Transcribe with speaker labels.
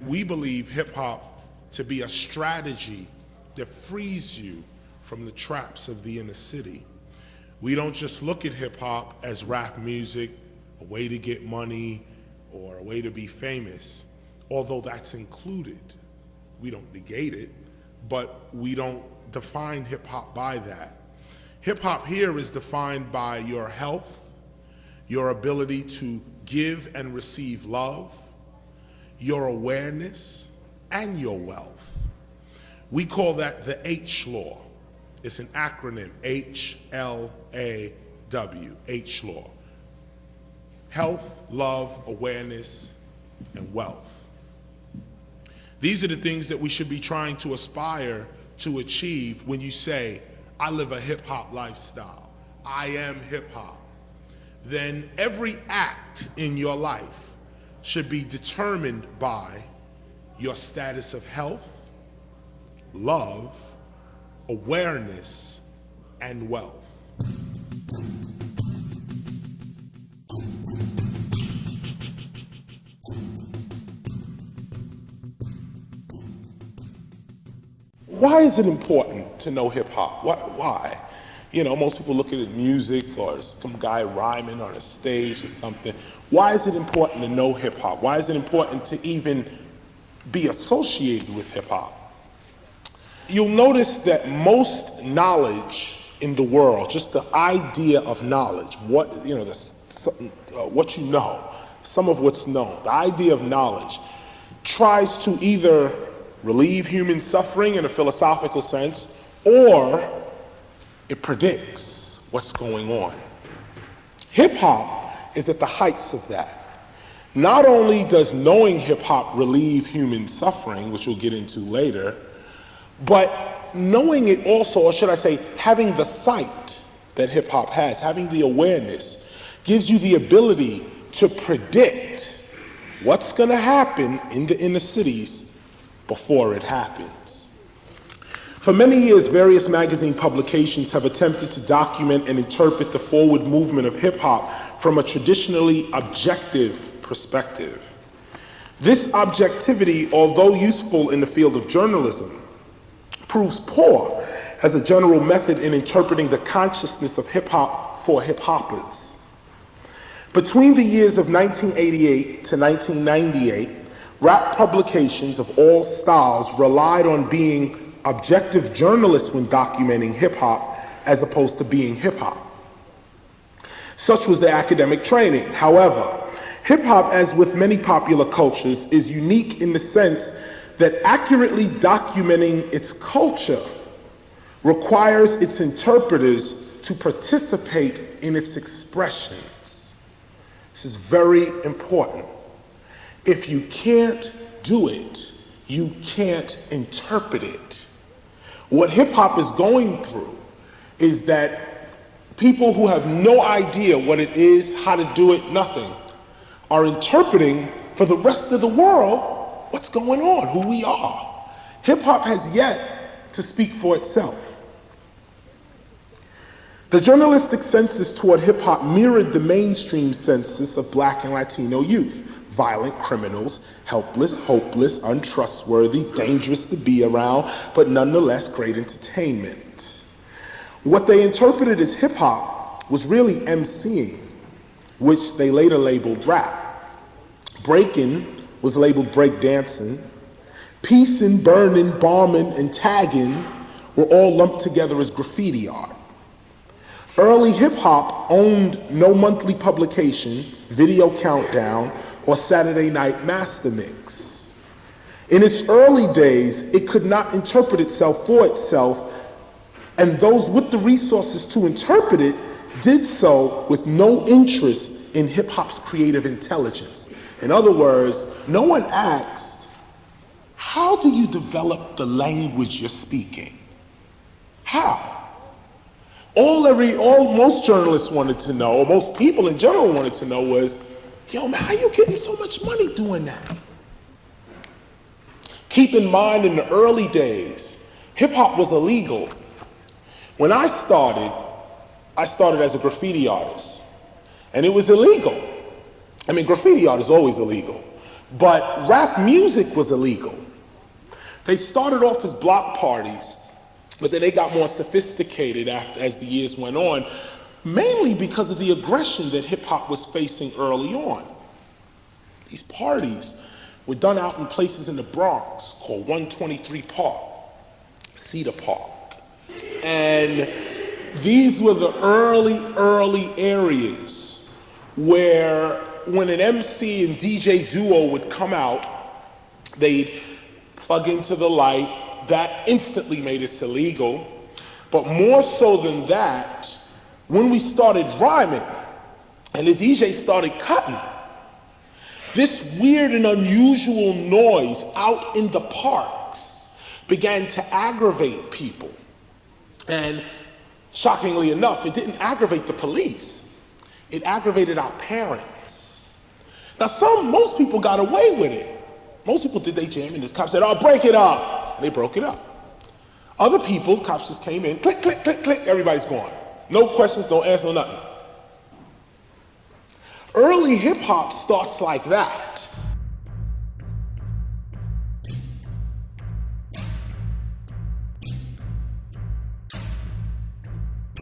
Speaker 1: we believe hip hop to be a strategy that frees you from the traps of the inner city. We don't just look at hip hop as rap music, a way to get money, or a way to be famous, although that's included. We don't negate it, but we don't define hip hop by that. Hip hop here is defined by your health, your ability to give and receive love, your awareness, and your wealth. We call that the H Law. It's an acronym, H-L-A-W, H Law. Health, love, awareness, and wealth. These are the things that we should be trying to aspire to achieve when you say, I live a hip hop lifestyle, I am hip hop. Then every act in your life should be determined by your status of health, love, awareness, and wealth. Why is it important to know hip hop? Why? You know, most people look at it as music or some guy rhyming on a stage or something. Why is it important to know hip hop? Why is it important to even be associated with hip hop? You'll notice that most knowledge in the world, just the idea of knowledge, what you know, some of what's known, the idea of knowledge, tries to either relieve human suffering in a philosophical sense, or it predicts what's going on. Hip hop is at the heights of that. Not only does knowing hip hop relieve human suffering, which we'll get into later, but knowing it also, or should I say, having the sight that hip hop has, having the awareness, gives you the ability to predict what's gonna happen in the inner cities before it happens. For many years, various magazine publications have attempted to document and interpret the forward movement of hip hop from a traditionally objective perspective. This objectivity, although useful in the field of journalism, proves poor as a general method in interpreting the consciousness of hip hop for hip hoppers. Between the years of 1988 to 1998, rap publications of all styles relied on being objective journalists when documenting hip hop as opposed to being hip hop. Such was their academic training. However, hip hop, as with many popular cultures, is unique in the sense that accurately documenting its culture requires its interpreters to participate in its expressions. This is very important. If you can't do it, you can't interpret it. What hip hop is going through is that people who have no idea what it is, how to do it, nothing, are interpreting for the rest of the world what's going on, who we are. Hip hop has yet to speak for itself. The journalistic census toward hip hop mirrored the mainstream census of Black and Latino youth. Violent criminals, helpless, hopeless, untrustworthy, dangerous to be around, but nonetheless great entertainment. What they interpreted as hip hop was really MCing, which they later labeled rap. Breaking was labeled break dancing. Piecing, burning, bombing, and tagging were all lumped together as graffiti art. Early hip hop owned no monthly publication, video countdown, or Saturday night master mix. In its early days, it could not interpret itself for itself, and those with the resources to interpret it did so with no interest in hip hop's creative intelligence. In other words, no one asked, how do you develop the language you're speaking? How? Most journalists wanted to know, or most people in general wanted to know was, yo man, how you getting so much money doing that? Keep in mind, in the early days, hip hop was illegal. When I started as a graffiti artist, and it was illegal. I mean, graffiti art is always illegal, But rap music was illegal. They started off as block parties, but then they got more sophisticated as the years went on, mainly because of the aggression that hip hop was facing early on. These parties were done out in places in the Bronx called 123 Park, Cedar Park. And these were the early areas where when an MC and DJ duo would come out, they'd plug into the light. That instantly made us illegal. But more so than that, when we started rhyming and the DJ started cutting, this weird and unusual noise out in the parks began to aggravate people. And shockingly enough, it didn't aggravate the police. It aggravated our parents. Now most people got away with it. Most people did their jam and the cops said, "Oh, break it up." And they broke it up. Other people, cops just came in, click, click, click, click, everybody's gone. No questions, no answers, no nothing. Early hip hop starts like that.